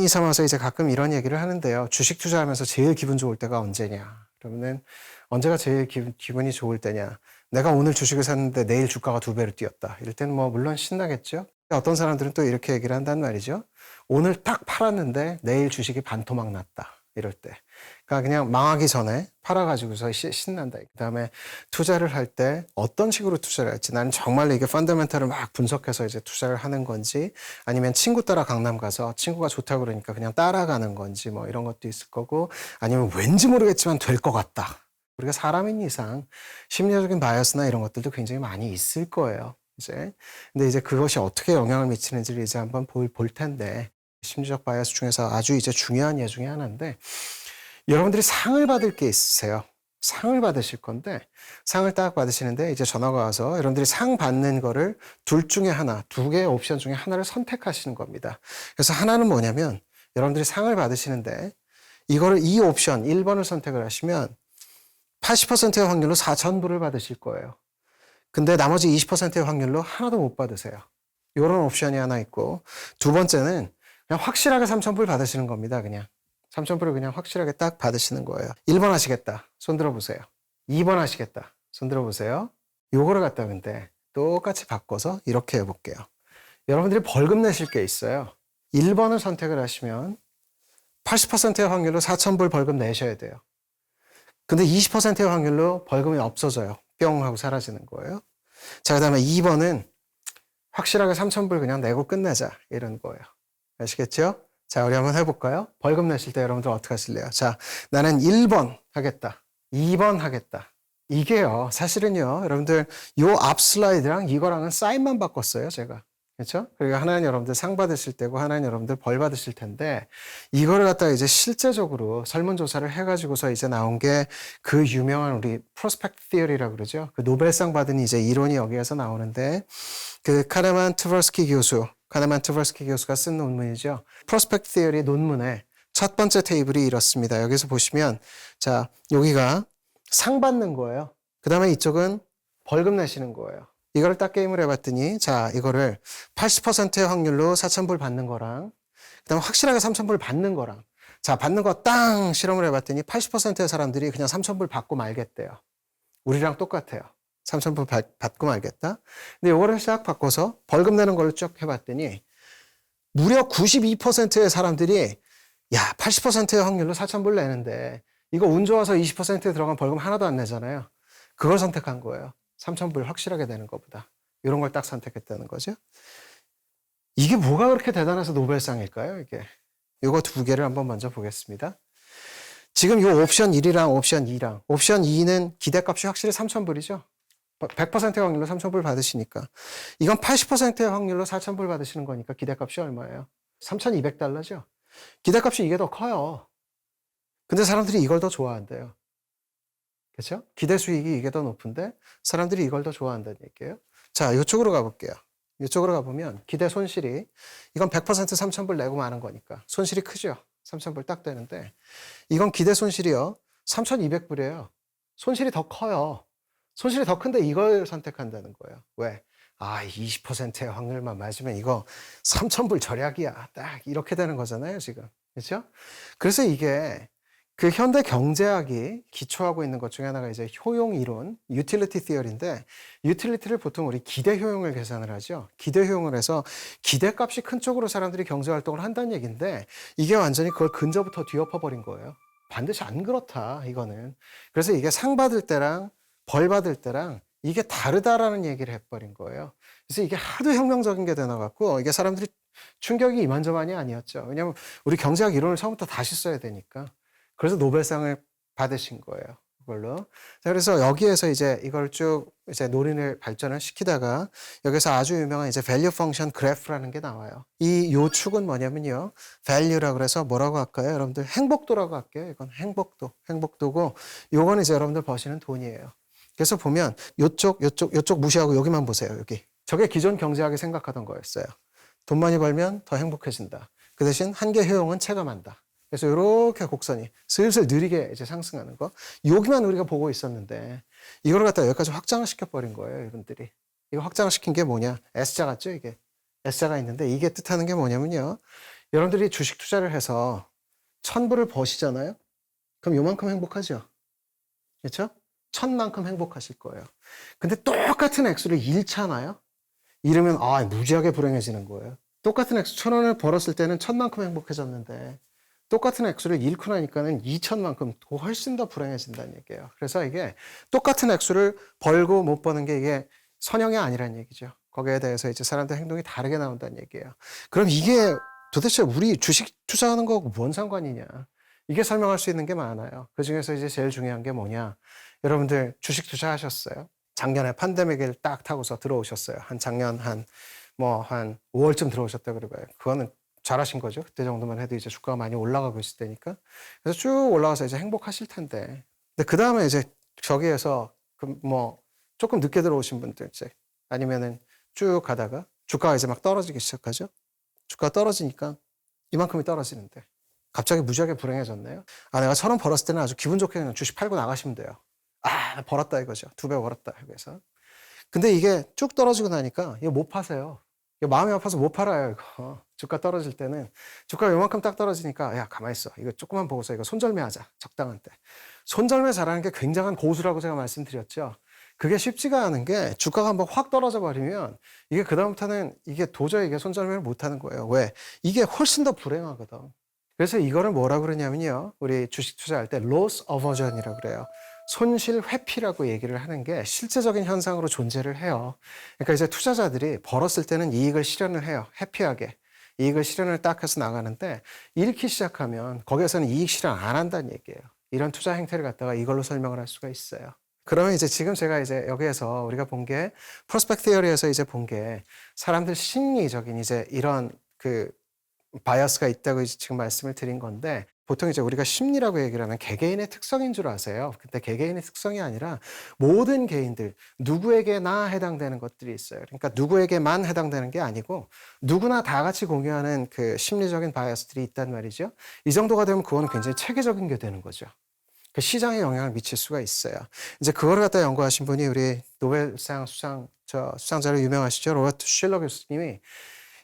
재미 삼아서 이제 가끔 이런 얘기를 하는데요. 주식 투자하면서 제일 기분 좋을 때가 언제냐? 그러면은 언제가 제일 기분이 좋을 때냐? 내가 오늘 주식을 샀는데 내일 주가가 2배로 뛰었다. 이럴 때는 뭐 물론 신나겠죠. 어떤 사람들은 또 이렇게 얘기를 한단 말이죠. 오늘 딱 팔았는데 내일 주식이 반토막 났다. 이럴 때. 그러니까 그냥 망하기 전에 팔아가지고서 신난다. 그 다음에 투자를 할 때 어떤 식으로 투자를 할지, 나는 정말 이게 펀더멘털을 막 분석해서 이제 투자를 하는 건지, 아니면 친구 따라 강남 가서 친구가 좋다고 그러니까 그냥 따라가는 건지, 뭐 이런 것도 있을 거고, 아니면 왠지 모르겠지만 될 것 같다. 우리가 사람인 이상 심리적인 바이어스나 이런 것들도 굉장히 많이 있을 거예요. 근데 이제 그것이 어떻게 영향을 미치는지를 이제 한번 볼 텐데, 심리적 바이어스 중에서 아주 이제 중요한 예 중에 하나인데, 여러분들이 상을 받을 게 있으세요. 상을 받으실 건데, 상을 딱 받으시는데 이제 전화가 와서 여러분들이 상 받는 거를 둘 중에 하나, 2개의 옵션 중에 하나를 선택하시는 겁니다. 그래서 하나는 뭐냐면, 여러분들이 상을 받으시는데 이 옵션 1번을 선택을 하시면 80%의 확률로 4,000불을 받으실 거예요. 근데 나머지 20%의 확률로 하나도 못 받으세요. 이런 옵션이 하나 있고, 2번째는 그냥 확실하게 3,000불 받으시는 겁니다. 그냥 3,000불을 그냥 확실하게 딱 받으시는 거예요. 1번 하시겠다. 손 들어보세요. 2번 하시겠다. 손 들어보세요. 요거를 갖다 근데 똑같이 바꿔서 이렇게 해볼게요. 여러분들이 벌금 내실 게 있어요. 1번을 선택을 하시면 80%의 확률로 4,000불 벌금 내셔야 돼요. 근데 20%의 확률로 벌금이 없어져요. 뿅 하고 사라지는 거예요. 자, 그 다음에 2번은 확실하게 3,000불 그냥 내고 끝내자. 이런 거예요. 아시겠죠? 자, 우리 한번 해볼까요? 벌금 내실 때 여러분들 어떻게 하실래요? 자, 나는 1번 하겠다. 2번 하겠다. 이게요, 사실은요, 여러분들 요 앞 슬라이드랑 이거랑은 사인만 바꿨어요, 제가. 그렇죠? 그리고 하나는 여러분들 상 받으실 때고 하나는 여러분들 벌 받으실 텐데, 이거를 갖다가 이제 실제적으로 설문조사를 해가지고서 이제 나온 게 그 유명한 우리 프로스펙트 티어리라고 그러죠. 그 노벨상 받은 이제 이론이 여기에서 나오는데, 그 카네만 트버스키 교수가 쓴 논문이죠. 프로스펙트 티어리 논문의 첫 번째 테이블이 이렇습니다. 여기서 보시면, 자, 여기가 상 받는 거예요. 그 다음에 이쪽은 벌금 내시는 거예요. 이거를 딱 게임을 해봤더니, 자, 이거를 80%의 확률로 4,000불 받는 거랑, 그 다음에 확실하게 3,000불 받는 거랑, 자, 받는 거 땅 실험을 해봤더니 80%의 사람들이 그냥 3,000불 받고 말겠대요. 우리랑 똑같아요. 3,000불 받고 말겠다. 근데 이거를 싹 바꿔서 벌금 내는 걸로 쭉 해봤더니, 무려 92%의 사람들이, 야, 80%의 확률로 4,000불 내는데, 이거 운 좋아서 20%에 들어간 벌금 하나도 안 내잖아요. 그걸 선택한 거예요. 3,000불 확실하게 되는 것보다. 이런 걸 딱 선택했다는 거죠. 이게 뭐가 그렇게 대단해서 노벨상일까요, 이게? 이거 2개를 한번 먼저 보겠습니다. 지금 이 옵션 1이랑 옵션 2랑, 옵션 2는 기대값이 확실히 3,000불이죠. 100%의 확률로 3,000불 받으시니까. 이건 80%의 확률로 4,000불 받으시는 거니까 기대값이 얼마예요? 3,200달러죠. 기대값이 이게 더 커요. 근데 사람들이 이걸 더 좋아한대요. 그렇죠? 기대 수익이 이게 더 높은데 사람들이 이걸 더 좋아한다는 얘기예요. 자, 이쪽으로 가볼게요. 이쪽으로 가보면 기대 손실이, 이건 100% 3,000불 내고 마는 거니까 손실이 크죠. 3,000불 딱 되는데, 이건 기대 손실이요. 3,200불이에요. 손실이 더 커요. 손실이 더 큰데 이걸 선택한다는 거예요. 왜? 아, 20%의 확률만 맞으면 이거 3,000불 절약이야. 딱 이렇게 되는 거잖아요, 지금. 그렇죠? 그래서 이게 그 현대 경제학이 기초하고 있는 것 중에 하나가 이제 효용 이론, 유틸리티 티어리인데, 유틸리티를 보통 우리 기대 효용을 계산을 하죠. 기대 효용을 해서 기대값이 큰 쪽으로 사람들이 경제 활동을 한다는 얘기인데, 이게 완전히 그걸 근저부터 뒤엎어 버린 거예요. 반드시 안 그렇다, 이거는. 그래서 이게 상 받을 때랑 벌 받을 때랑 이게 다르다라는 얘기를 해버린 거예요. 그래서 이게 하도 혁명적인 게 되나갖고 이게 사람들이 충격이 이만저만이 아니었죠. 왜냐하면 우리 경제학 이론을 처음부터 다시 써야 되니까. 그래서 노벨상을 받으신 거예요. 그걸로. 자, 그래서 여기에서 이제 이걸 쭉 이제 논의를 발전을 시키다가 여기서 아주 유명한 이제 value function graph라는 게 나와요. 이 요 축은 뭐냐면요. value라고 그래서 뭐라고 할까요? 여러분들 행복도라고 할게요. 이건 행복도고, 요거는 이제 여러분들 버시는 돈이에요. 그래서 보면 요쪽 무시하고 여기만 보세요. 여기. 저게 기존 경제학이 생각하던 거였어요. 돈 많이 벌면 더 행복해진다. 그 대신 한계 효용은 체감한다. 그래서 이렇게 곡선이 슬슬 느리게 이제 상승하는 거. 여기만 우리가 보고 있었는데, 이걸 갖다 여기까지 확장을 시켜버린 거예요, 이분들이. 이거 확장을 시킨 게 뭐냐? S자 같죠, 이게? S자가 있는데, 이게 뜻하는 게 뭐냐면요. 여러분들이 주식 투자를 해서 1,000불을 버시잖아요? 그럼 요만큼 행복하죠? 그렇죠? 1,000만큼 행복하실 거예요. 근데 똑같은 액수를 잃잖아요? 잃으면 무지하게 불행해지는 거예요. 똑같은 액수 1,000원을 벌었을 때는 1,000만큼 행복해졌는데 똑같은 액수를 잃고 나니까는 2,000만큼 훨씬 더 불행해진다는 얘기예요. 그래서 이게 똑같은 액수를 벌고 못 버는 게 이게 선형이 아니라는 얘기죠. 거기에 대해서 이제 사람들 행동이 다르게 나온다는 얘기예요. 그럼 이게 도대체 우리 주식 투자하는 거하고 뭔 상관이냐? 이게 설명할 수 있는 게 많아요. 그 중에서 이제 제일 중요한 게 뭐냐? 여러분들 주식 투자하셨어요? 작년에 팬데믹을 딱 타고서 들어오셨어요. 작년 한 5월쯤 들어오셨다 그러고요. 그거는 잘하신 거죠. 그때 정도만 해도 이제 주가가 많이 올라가고 있을 때니까. 그래서 쭉 올라가서 이제 행복하실 텐데. 근데 그 다음에 이제 저기에서 조금 늦게 들어오신 분들 이제 아니면은 쭉 가다가 주가가 이제 막 떨어지기 시작하죠. 주가가 떨어지니까 이만큼이 떨어지는데 갑자기 무지하게 불행해졌네요. 내가 1,000원 벌었을 때는 아주 기분 좋게 그냥 주식 팔고 나가시면 돼요. 벌었다 이거죠. 2배 벌었다. 그래서. 근데 이게 쭉 떨어지고 나니까 이거 못 파세요. 이거 마음이 아파서 못 팔아요, 이거. 주가 떨어질 때는. 주가가 요만큼 딱 떨어지니까, 야, 가만히 있어. 이거 조금만 보고서 이거 손절매 하자. 적당한 때. 손절매 잘하는 게 굉장한 고수라고 제가 말씀드렸죠. 그게 쉽지가 않은 게 주가가 한번 확 떨어져 버리면 이게 그다음부터는 이게 도저히 이게 손절매를 못 하는 거예요. 왜? 이게 훨씬 더 불행하거든. 그래서 이거를 뭐라 그러냐면요. 우리 주식 투자할 때 loss aversion이라고 그래요. 손실 회피라고 얘기를 하는 게 실제적인 현상으로 존재를 해요. 그러니까 이제 투자자들이 벌었을 때는 이익을 실현을 해요. 해피하게. 이익을 실현을 딱 해서 나가는데 잃기 시작하면 거기에서는 이익 실현 안 한다는 얘기예요. 이런 투자 행태를 갖다가 이걸로 설명을 할 수가 있어요. 그러면 이제 지금 제가 이제 여기에서 우리가 본 게 프로스펙트 티어리에서 이제 본 게 사람들 심리적인 이제 이런 바이어스가 있다고 지금 말씀을 드린 건데 보통 이제 우리가 심리라고 얘기를 하면 개개인의 특성인 줄 아세요. 근데 개개인의 특성이 아니라 모든 개인들 누구에게나 해당되는 것들이 있어요. 그러니까 누구에게만 해당되는 게 아니고 누구나 다 같이 공유하는 그 심리적인 바이어스들이 있단 말이죠. 이 정도가 되면 그거는 굉장히 체계적인 게 되는 거죠. 그 시장에 영향을 미칠 수가 있어요. 이제 그거를 갖다 연구하신 분이 우리 노벨상 수상자로 유명하시죠. 로버트 슐러 교수님이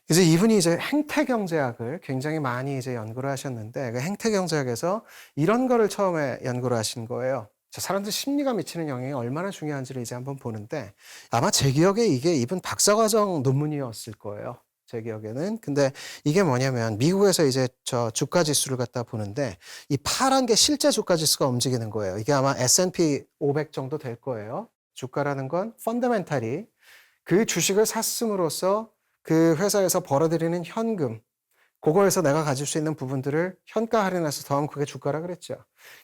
이제 이분이 이제 행태경제학을 굉장히 많이 이제 연구를 하셨는데 그 행태경제학에서 이런 거를 처음에 연구를 하신 거예요. 사람들 심리가 미치는 영향이 얼마나 중요한지를 이제 한번 보는데 아마 제 기억에 이게 이분 박사과정 논문이었을 거예요. 제 기억에는. 근데 이게 뭐냐면 미국에서 이제 주가 지수를 갖다 보는데 이 파란 게 실제 주가 지수가 움직이는 거예요. 이게 아마 S&P 500 정도 될 거예요. 주가라는 건 펀더멘탈이 그 주식을 샀음으로써 그 회사에서 벌어들이는 현금, 그거에서 내가 가질 수 있는 부분들을 현가 할인해서 더하면 그게 주가라 그랬죠.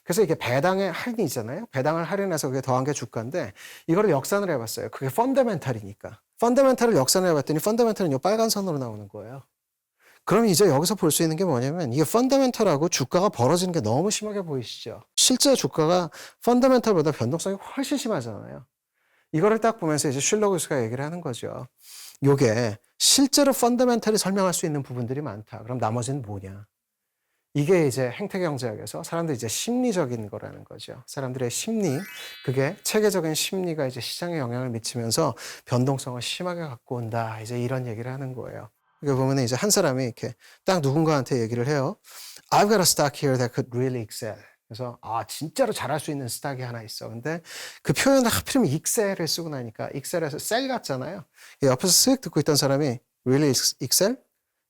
그래서 이게 배당의 할인이잖아요. 배당을 할인해서 그게 더한 게 주가인데 이거를 역산을 해봤어요. 그게 펀더멘탈이니까. 펀더멘탈을 역산을 해봤더니 펀더멘탈은 이 빨간 선으로 나오는 거예요. 그럼 이제 여기서 볼 수 있는 게 뭐냐면 이게 펀더멘탈하고 주가가 벌어지는 게 너무 심하게 보이시죠. 실제 주가가 펀더멘탈보다 변동성이 훨씬 심하잖아요. 이거를 딱 보면서 이제 슐러 교수가 얘기를 하는 거죠. 요게 실제로 펀더멘탈이 설명할 수 있는 부분들이 많다. 그럼 나머지는 뭐냐? 이게 이제 행태경제학에서 사람들이 이제 심리적인 거라는 거죠. 사람들의 심리, 그게 체계적인 심리가 이제 시장에 영향을 미치면서 변동성을 심하게 갖고 온다. 이제 이런 얘기를 하는 거예요. 이거 보면 이제 한 사람이 이렇게 딱 누군가한테 얘기를 해요. I've got a stock here that could really excel. 그래서 진짜로 잘할 수 있는 스탁이 하나 있어. 근데 그 표현을 하필이면 익셀을 쓰고 나니까 익셀에서 셀 같잖아요. 옆에서 쓱 듣고 있던 사람이 really excel?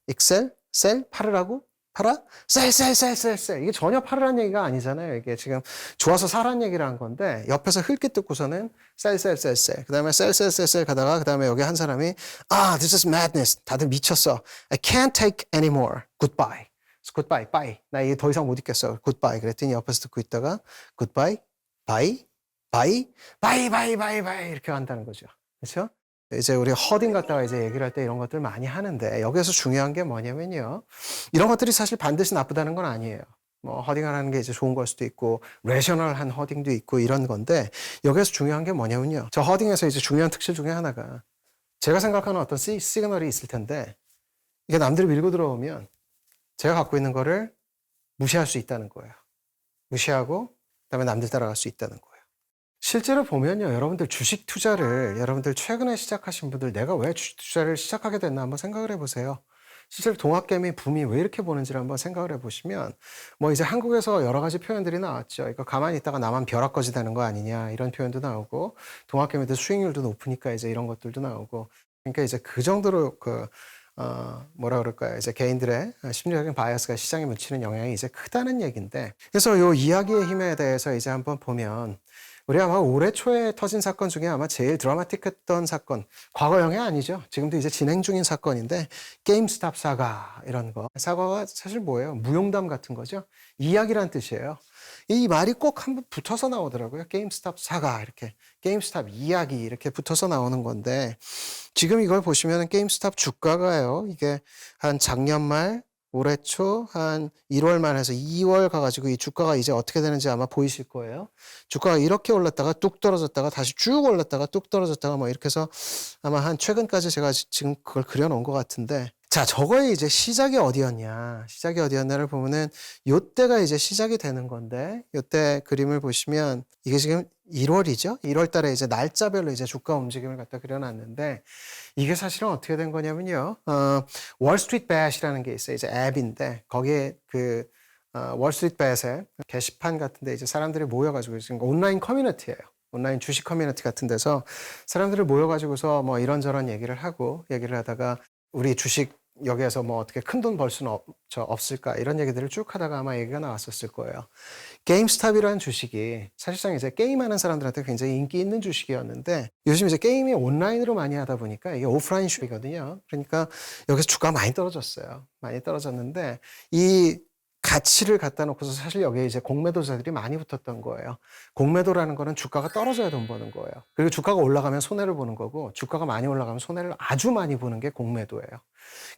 excel? 셀? 팔으라고? 팔아? 셀. 이게 전혀 팔으라는 얘기가 아니잖아요. 이게 지금 좋아서 사라는 얘기를 한 건데 옆에서 흘끗 듣고서는 셀. 그 다음에 셀 가다가 그 다음에 여기 한 사람이 this is madness. 다들 미쳤어. I can't take anymore. Goodbye. 굿바이, 바이. 나 이게 더 이상 못 있겠어. 굿바이. 그랬더니 옆에서 듣고 있다가 굿바이, 바이, 바이 이렇게 한다는 거죠. 그렇죠? 이제 우리 허딩 갖다가 이제 얘기를 할 때 이런 것들 많이 하는데 여기서 중요한 게 뭐냐면요. 이런 것들이 사실 반드시 나쁘다는 건 아니에요. 허딩을 하는 게 이제 좋은 걸 수도 있고 레셔널한 허딩도 있고 이런 건데 여기서 중요한 게 뭐냐면요. 저 허딩에서 이제 중요한 특질 중에 하나가 제가 생각하는 어떤 시그널이 있을 텐데 이게 남들이 밀고 들어오면 제가 갖고 있는 거를 무시할 수 있다는 거예요. 무시하고 그다음에 남들 따라갈 수 있다는 거예요. 실제로 보면요. 여러분들 주식 투자를 여러분들 최근에 시작하신 분들 내가 왜 주식 투자를 시작하게 됐나 한번 생각을 해보세요. 실제로 동학개미 붐이 왜 이렇게 보는지를 한번 생각을 해보시면 뭐 이제 한국에서 여러 가지 표현들이 나왔죠. 이거 가만히 있다가 나만 벼락거지 되는 거 아니냐 이런 표현도 나오고 동학개미들 수익률도 높으니까 이제 이런 것들도 나오고 그러니까 이제 그 정도로 뭐라 그럴까요? 이제 개인들의 심리적인 바이어스가 시장에 미치는 영향이 이제 크다는 얘기인데 그래서 요 이야기의 힘에 대해서 이제 한번 보면 우리 아마 올해 초에 터진 사건 중에 아마 제일 드라마틱했던 사건, 과거형이 아니죠. 지금도 이제 진행 중인 사건인데 게임스탑 사가 이런 거. 사과가 사실 뭐예요? 무용담 같은 거죠. 이야기란 뜻이에요. 이 말이 꼭 한번 붙어서 나오더라고요. 게임스탑 사가 이렇게 게임스탑 이야기 이렇게 붙어서 나오는 건데 지금 이걸 보시면 게임스탑 주가가요. 이게 한 작년 말 올해 초 한 1월 말에서 2월 가가지고 이 주가가 이제 어떻게 되는지 아마 보이실 거예요. 주가가 이렇게 올랐다가 뚝 떨어졌다가 다시 쭉 올랐다가 뚝 떨어졌다가 뭐 이렇게 해서 아마 한 최근까지 제가 지금 그걸 그려놓은 것 같은데 자, 저거의 이제 시작이 어디였냐를 보면은 요때가 이제 시작이 되는 건데 요때 그림을 보시면 이게 지금 1월이죠? 1월 달에 이제 날짜별로 이제 주가 움직임을 갖다 그려놨는데 이게 사실은 어떻게 된 거냐면요. 월스트리트 벳이라는 게 있어요. 이제 앱인데 거기에 월스트리트 벳에 게시판 같은데 이제 사람들이 모여가지고 지금 온라인 커뮤니티예요. 온라인 주식 커뮤니티 같은 데서 사람들이 모여가지고서 뭐 이런저런 얘기를 하다가 우리 주식 여기에서 뭐 어떻게 큰 돈 벌 수는 없을까 이런 얘기들을 쭉 하다가 아마 얘기가 나왔었을 거예요. 게임스탑이라는 주식이 사실상 이제 게임하는 사람들한테 굉장히 인기 있는 주식이었는데 요즘 이제 게임이 온라인으로 많이 하다 보니까 이게 오프라인 주식이거든요. 그러니까 여기서 주가가 많이 떨어졌어요. 많이 떨어졌는데 이 가치를 갖다 놓고서 사실 여기에 이제 공매도자들이 많이 붙었던 거예요. 공매도라는 거는 주가가 떨어져야 돈 버는 거예요. 그리고 주가가 올라가면 손해를 보는 거고 주가가 많이 올라가면 손해를 아주 많이 보는 게 공매도예요.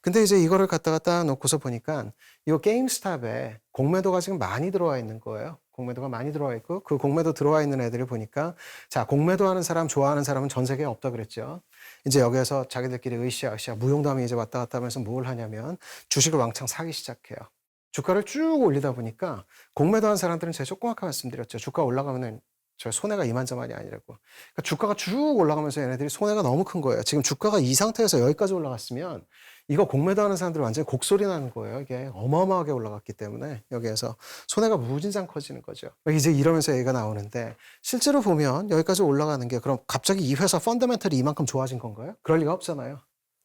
근데 이제 이거를 갖다가 딱 놓고서 보니까 이 게임스탑에 공매도가 지금 많이 들어와 있는 거예요. 공매도가 많이 들어와 있고 그 공매도 들어와 있는 애들을 보니까 자, 공매도 하는 사람 좋아하는 사람은 전 세계에 없다 그랬죠. 이제 여기에서 자기들끼리 으쌰으쌰 무용담이 이제 왔다 갔다 하면서 뭘 하냐면 주식을 왕창 사기 시작해요. 주가를 쭉 올리다 보니까 공매도한 사람들은 제가 조금 아까 말씀드렸죠. 주가 올라가면은 저 손해가 이만저만이 아니라고. 그러니까 주가가 쭉 올라가면서 얘네들이 손해가 너무 큰 거예요. 지금 주가가 이 상태에서 여기까지 올라갔으면 이거 공매도하는 사람들이 완전히 곡소리 나는 거예요. 이게 어마어마하게 올라갔기 때문에 여기에서 손해가 무진장 커지는 거죠. 이제 이러면서 얘기가 나오는데 실제로 보면 여기까지 올라가는 게 그럼 갑자기 이 회사 펀더멘털이 이만큼 좋아진 건가요? 그럴 리가 없잖아요.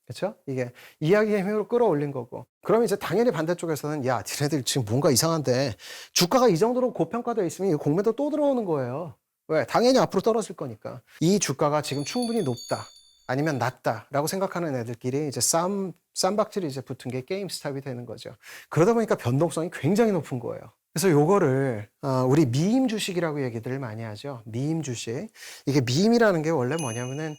그렇죠? 이게 이야기의 힘으로 끌어올린 거고. 그럼 이제 당연히 반대쪽에서는 야, 니네들 지금 뭔가 이상한데 주가가 이 정도로 고평가되어 있으면 이 공매도 또 들어오는 거예요. 왜? 당연히 앞으로 떨어질 거니까. 이 주가가 지금 충분히 높다. 아니면 낮다라고 생각하는 애들끼리 이제 쌈박질이 이제 붙은 게 게임스탑이 되는 거죠. 그러다 보니까 변동성이 굉장히 높은 거예요. 그래서 요거를 우리 미임 주식이라고 얘기들을 많이 하죠. 미임 주식. 이게 미임이라는 게 원래 뭐냐면은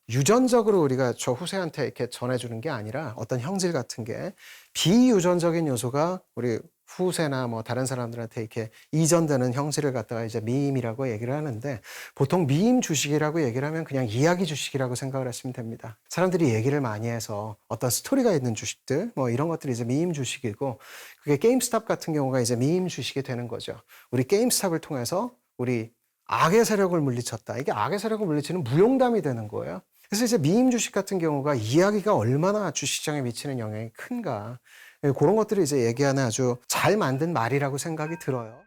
유전적으로 우리가 저 후세한테 이렇게 전해주는 게 아니라 어떤 형질 같은 게 비유전적인 요소가 우리 후세나 뭐 다른 사람들한테 이렇게 이전되는 형질을 갖다가 이제 미임이라고 얘기를 하는데 보통 미임 주식이라고 얘기를 하면 그냥 이야기 주식이라고 생각을 하시면 됩니다. 사람들이 얘기를 많이 해서 어떤 스토리가 있는 주식들 뭐 이런 것들이 이제 미임 주식이고 그게 게임스탑 같은 경우가 이제 미임 주식이 되는 거죠. 우리 게임스탑을 통해서 우리 악의 세력을 물리쳤다. 이게 악의 세력을 물리치는 무용담이 되는 거예요. 그래서 이제 미임 주식 같은 경우가 이야기가 얼마나 주식시장에 미치는 영향이 큰가. 그런 것들을 이제 얘기하는 아주 잘 만든 말이라고 생각이 들어요.